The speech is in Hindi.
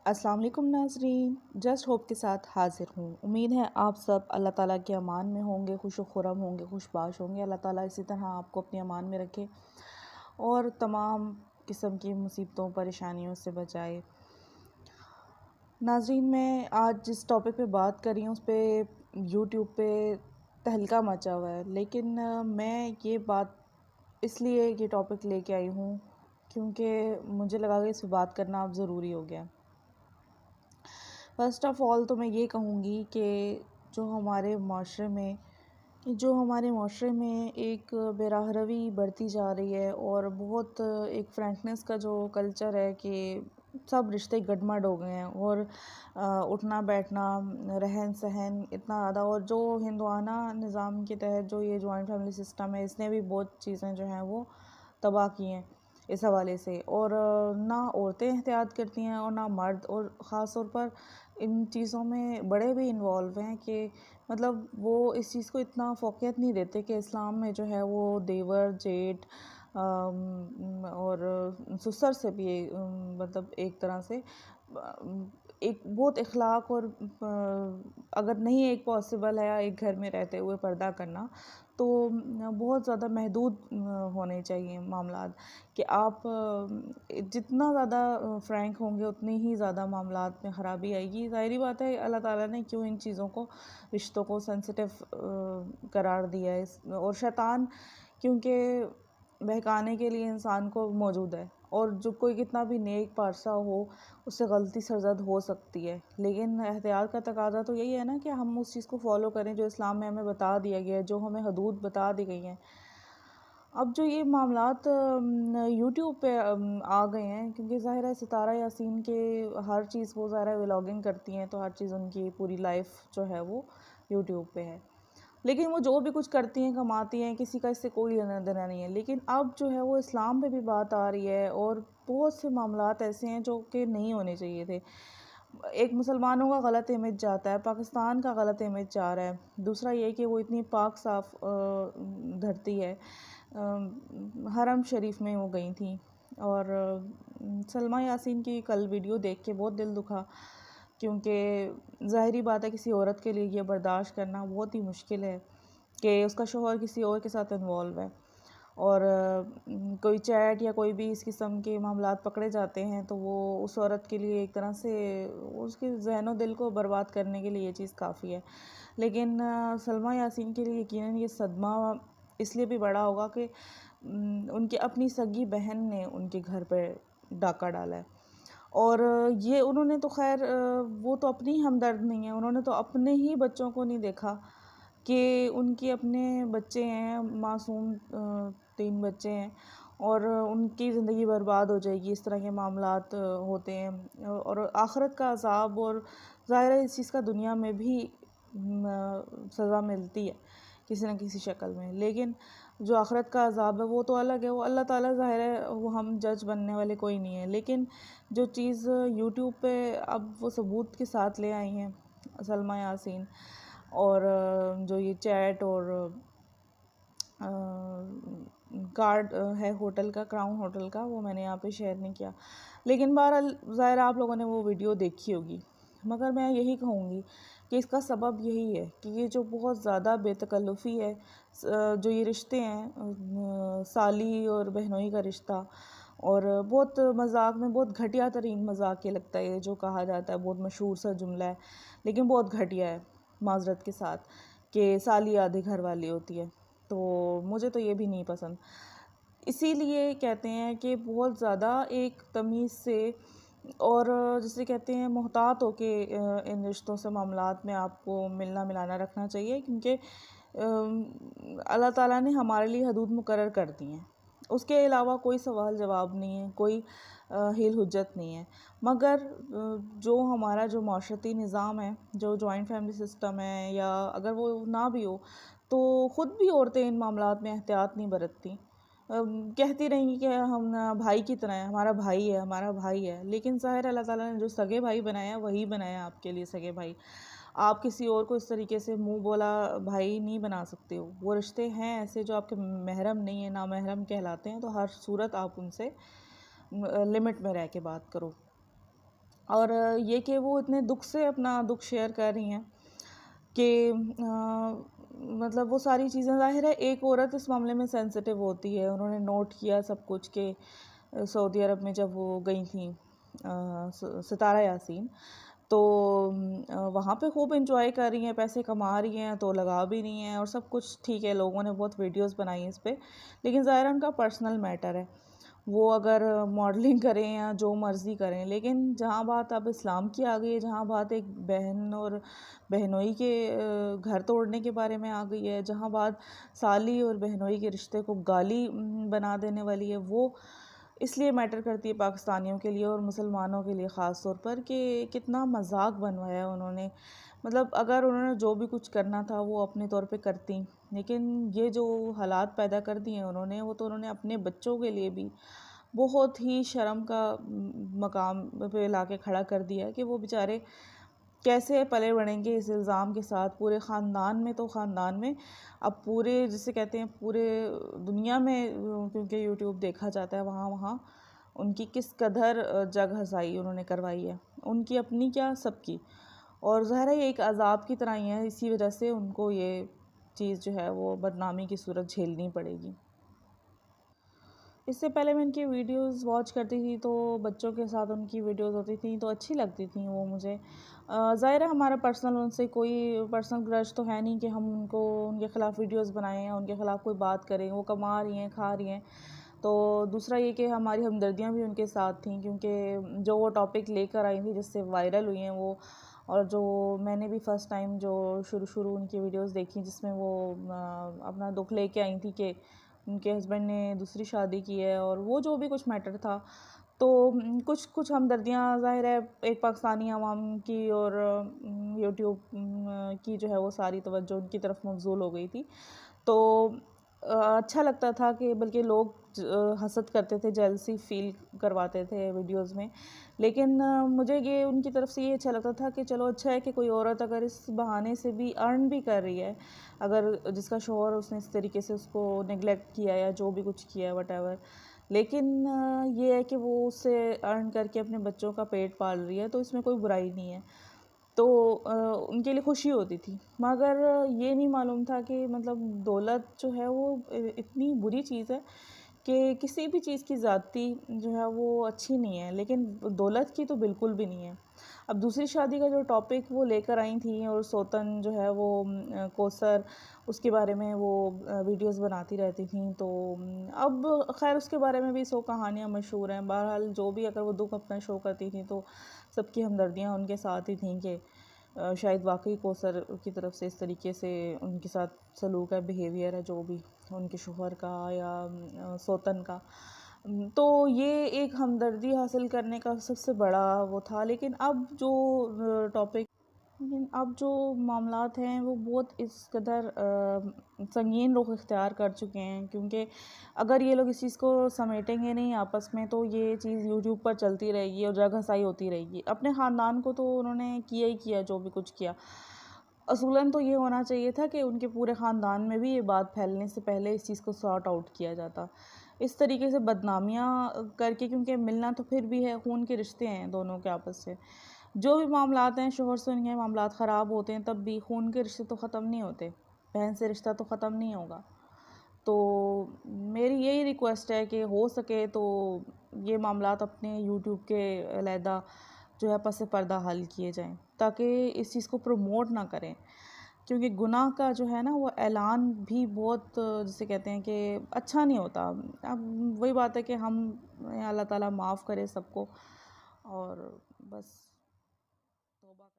अस्सलाम वालेकुम नाज़रीन, जस्ट होप के साथ हाज़िर हूँ। उम्मीद है आप सब अल्लाह ताला के अमान में होंगे, खुश खुरम होंगे, खुशबाश होंगे। अल्लाह ताला इसी तरह आपको अपने अमान में रखे और तमाम किस्म की मुसीबतों परेशानियों से बचाए। नाज़रीन, मैं आज जिस टॉपिक पे बात कर रही हूँ उस पर यूट्यूब पे तहलका मचा हुआ है, लेकिन मैं ये बात इसलिए ये टॉपिक लेके आई हूँ क्योंकि मुझे लगा कि इस पर बात करना अब ज़रूरी हो गया। फ़र्स्ट ऑफ़ ऑल तो मैं ये कहूँगी कि जो हमारे माशरे में एक बेराहरवी बढ़ती जा रही है और बहुत एक फ्रैंकनेस का जो कल्चर है कि सब रिश्ते गडमड हो गए हैं और उठना बैठना रहन सहन इतना ज़्यादा, और जो हिंदुआना निज़ाम के तहत जो ये जॉइंट फैमिली सिस्टम है इसने भी बहुत चीज़ें जो हैं वो तबाह की हैं इस हवाले से। और ना औरतें एहतियात करती हैं और ना मर्द, और ख़ास तौर पर इन चीज़ों में बड़े भी इन्वॉल्व हैं कि मतलब वो इस चीज़ को इतना फ़ोक़ियत नहीं देते कि इस्लाम में जो है वो देवर जेठ और ससुर से भी मतलब एक तरह से एक बहुत इखलाक और अगर नहीं एक पॉसिबल है एक घर में रहते हुए पर्दा करना, तो बहुत ज़्यादा महदूद होने चाहिए मामलात कि आप जितना ज़्यादा फ्रैंक होंगे उतनी ही ज़्यादा मामलात में ख़राबी आएगी। ज़ाहिरी बात है अल्लाह ताला ने क्यों इन चीज़ों को रिश्तों को सेंसिटिव करार दिया है और शैतान क्योंकि बहकाने के लिए इंसान को मौजूद है, और जो कोई कितना भी नेक पारसा हो उससे गलती सरजद हो सकती है, लेकिन एहतियात का तकाजा तो यही है ना कि हम उस चीज़ को फॉलो करें जो इस्लाम में हमें बता दिया गया है, जो हमें हदूद बता दी गई हैं। अब जो ये मामलात यूट्यूब पे आ गए हैं क्योंकि ज़ाहिर है सितारा यासीन के हर चीज़ वो ज़ाहिर है व्लॉगिंग करती हैं, तो हर चीज़ उनकी पूरी लाइफ जो है वो यूट्यूब पे है। लेकिन वो जो भी कुछ करती हैं कमाती हैं, किसी का इससे कोई लेना देना नहीं है। लेकिन अब जो है वो इस्लाम पे भी बात आ रही है और बहुत से मामलात ऐसे हैं जो कि नहीं होने चाहिए थे। एक मुसलमानों का गलत इमेज जाता है, पाकिस्तान का गलत इमेज जा रहा है। दूसरा ये कि वो इतनी पाक साफ धरती है, हरम शरीफ में वो गई थी। और सलमा यासीन की कल वीडियो देख के बहुत दिल दुखा, क्योंकि ज़ाहिरी बात है किसी औरत के लिए ये बर्दाश्त करना बहुत ही मुश्किल है कि उसका शौहर किसी और के साथ इन्वॉल्व है, और कोई चैट या कोई भी इस किस्म के मामलात पकड़े जाते हैं तो वो उस औरत के लिए एक तरह से उसके ज़हनो दिल को बर्बाद करने के लिए ये चीज़ काफ़ी है। लेकिन सलमा यासीन के लिए यकीनन ये सदमा इसलिए भी बड़ा होगा कि उनकी अपनी सगी बहन ने उनके घर पे डाका डाला है, और ये उन्होंने तो खैर वो तो अपनी हमदर्द नहीं है, उन्होंने तो अपने ही बच्चों को नहीं देखा कि उनके अपने बच्चे हैं मासूम, 3 बच्चे हैं और उनकी ज़िंदगी बर्बाद हो जाएगी, इस तरह के मामलात होते हैं और आखिरत का अज़ाब, और ज़ाहिर है इस चीज़ का दुनिया में भी सज़ा मिलती है किसी न किसी शक्ल में। लेकिन जो आखिरत का अज़ाब है वो तो अलग है, वो अल्लाह ताला ज़ाहिर है वो हम जज बनने वाले कोई नहीं है। लेकिन जो चीज़ यूट्यूब पे अब वो सबूत के साथ ले आई हैं सलमा यासीन, और जो ये चैट और कार्ड है होटल का, क्राउन होटल का, वो मैंने यहाँ पे शेयर नहीं किया। लेकिन बहरहाल ज़ाहिर आप लोगों ने वो वीडियो देखी होगी। मगर मैं यही कहूँगी कि इसका सबब यही है कि ये जो बहुत ज़्यादा बेतकल्लुफ़ी है, जो ये रिश्ते हैं साली और बहनोई का रिश्ता, और बहुत मजाक में बहुत घटिया तरीन मजाक ये लगता है, ये जो कहा जाता है बहुत मशहूर सा जुमला है लेकिन बहुत घटिया है माजरत के साथ, कि साली आधे घर वाली होती है। तो मुझे तो ये भी नहीं पसंद, इसीलिए कहते हैं कि बहुत ज़्यादा एक तमीज़ से और जिसे कहते हैं मोहतात होके इन रिश्तों से मामलात में आपको मिलना मिलाना रखना चाहिए, क्योंकि अल्लाह ताला ने हमारे लिए हदूद मुकर्रर कर दी हैं, उसके अलावा कोई सवाल जवाब नहीं है, कोई हिल हुज्जत नहीं है। मगर जो हमारा जो माशरती निज़ाम है, जो जॉइंट फैमिली सिस्टम है, या अगर वो ना भी हो तो ख़ुद भी औरतें इन मामलात में एहतियात नहीं बरतती, कहती रहेंगी कि हम भाई की तरह है, हमारा भाई है, हमारा भाई है। लेकिन ज़ाहिर अल्लाह ताला ने जो सगे भाई बनाया वही बनाया आपके लिए सगे भाई। आप किसी और को इस तरीके से मुंह बोला भाई नहीं बना सकते हो। वो रिश्ते हैं ऐसे जो आपके महरम नहीं है, ना महरम कहलाते हैं, तो हर सूरत आप उनसे लिमिट में रह के बात करो। और ये कि वो इतने दुख से अपना दुख शेयर कर रही हैं कि मतलब वो सारी चीज़ें, ज़ाहिर है एक औरत इस मामले में सेंसिटिव होती है। उन्होंने नोट किया सब कुछ कि सऊदी अरब में जब वो गई थी सितारा यासीन, तो वहाँ पे खूब एंजॉय कर रही हैं, पैसे कमा रही हैं, तो लगा भी नहीं है और सब कुछ ठीक है। लोगों ने बहुत वीडियोस बनाई हैं इस पे, लेकिन ज़ाहिर उनका पर्सनल मैटर है, वो अगर मॉडलिंग करें या जो मर्ज़ी करें। लेकिन जहाँ बात अब इस्लाम की आ गई है, जहाँ बात एक बहन और बहनोई के घर तोड़ने के बारे में आ गई है, जहाँ बात साली और बहनोई के रिश्ते को गाली बना देने वाली है, वो इसलिए मैटर करती है पाकिस्तानियों के लिए और मुसलमानों के लिए ख़ास तौर पर कि कितना मजाक बनवाया उन्होंने। मतलब अगर उन्होंने जो भी कुछ करना था वो अपने तौर पे करती, लेकिन ये जो हालात पैदा कर दिए उन्होंने, वो तो उन्होंने अपने बच्चों के लिए भी बहुत ही शर्म का मकाम पे ला के खड़ा कर दिया कि वो बेचारे कैसे पले बढ़ेंगे इस इल्ज़ाम के साथ। पूरे ख़ानदान में, तो ख़ानदान में, अब पूरे जिसे कहते हैं पूरे दुनिया में, क्योंकि यूट्यूब देखा जाता है, वहाँ वहाँ उनकी किस कदर जग हसाई उन्होंने करवाई है, उनकी अपनी क्या सबकी। और ज़ाहिर है ये एक अज़ाब की तरह ही है, इसी वजह से उनको ये चीज़ जो है वो बदनामी की सूरत झेलनी पड़ेगी। इससे पहले मैं इनकी वीडियोस वॉच करती थी, तो बच्चों के साथ उनकी वीडियोस होती थी तो अच्छी लगती थी वो मुझे। ज़ाहिर है हमारा पर्सनल उनसे कोई पर्सनल ग्रज तो है नहीं कि हम उनको उनके ख़िलाफ़ वीडियोस बनाएं या उनके ख़िलाफ़ कोई बात करें। वो कमा रही हैं, खा रही हैं। तो दूसरा ये कि हमारी हमदर्दियाँ भी उनके साथ थीं, क्योंकि जो वो टॉपिक लेकर आई थी जिससे वायरल हुई हैं वो, और जो मैंने भी फ़र्स्ट टाइम जो शुरू उनकी वीडियोस देखी जिसमें वो अपना दुख लेके आई थी कि उनके हस्बैंड ने दूसरी शादी की है, और वो जो भी कुछ मैटर था, तो कुछ कुछ हमदर्दियाँ ज़ाहिर है एक पाकिस्तानी अवाम की और यूट्यूब की जो है वो सारी तवज्जो उनकी तरफ मबज़ूल हो गई थी। तो अच्छा लगता था कि बल्कि लोग हसद करते थे, जेलसी फ़ील करवाते थे वीडियोज़ में। लेकिन मुझे ये उनकी तरफ से ये अच्छा लगता था कि चलो अच्छा है कि कोई औरत अगर इस बहाने से भी अर्न भी कर रही है, अगर जिसका शौहर उसने इस तरीके से उसको नेग्लेक्ट किया या जो भी कुछ किया वटेवर, लेकिन ये है कि वो उससे अर्न करके अपने बच्चों का पेट पाल रही है, तो इसमें कोई बुराई नहीं है। तो उनके लिए खुशी होती थी, मगर ये नहीं मालूम था कि मतलब दौलत जो है वो इतनी बुरी चीज़ है कि किसी भी चीज़ की ज़्यादती जो है वो अच्छी नहीं है, लेकिन दौलत की तो बिल्कुल भी नहीं है। अब दूसरी शादी का जो टॉपिक वो लेकर आई थी, और सोतन जो है वो कोसर, उसके बारे में वो वीडियोस बनाती रहती थी, तो अब खैर उसके बारे में भी सौ कहानियाँ मशहूर हैं। बहरहाल जो भी अगर वो दुख अपना शो करती थी तो सबकी हमदर्दियाँ उनके साथ ही थीं कि शायद वाकई कोसर की तरफ से इस तरीके से उनके साथ सलूक है, बिहेवियर है जो भी उनके शोहर का या सोतन का। तो ये एक हमदर्दी हासिल करने का सबसे बड़ा वो था। लेकिन अब जो टॉपिक लेकिन अब जो मामलात हैं वो बहुत इस कदर संगीन रुख इख्तियार कर चुके हैं, क्योंकि अगर ये लोग इस चीज़ को समेटेंगे नहीं आपस में, तो ये चीज़ यूट्यूब पर चलती रहेगी और जग हसाई होती रहेगी। अपने ख़ानदान को तो उन्होंने किया ही किया जो भी कुछ किया। असूलन तो ये होना चाहिए था कि उनके पूरे ख़ानदान में भी ये बात फैलने से पहले इस चीज़ को सॉर्ट आउट किया जाता। इस तरीके से बदनामियाँ करके, क्योंकि मिलना तो फिर भी है, खून के रिश्ते हैं दोनों के आपस से। जो भी मामलात हैं शोहर से उनके मामलात ख़राब होते हैं, तब भी खून के रिश्ते तो ख़त्म नहीं होते, बहन से रिश्ता तो ख़त्म नहीं होगा। तो मेरी यही रिक्वेस्ट है कि हो सके तो ये मामलात अपने यूट्यूब के अलहदा जो है पस पर्दा हल किए जाएं, ताकि इस चीज़ को प्रमोट ना करें, क्योंकि गुनाह का जो है ना वो ऐलान भी बहुत जिसे कहते हैं कि अच्छा नहीं होता। अब वही बात है कि हम अल्लाह ताला माफ़ करे सबको, और बस तौबा करें।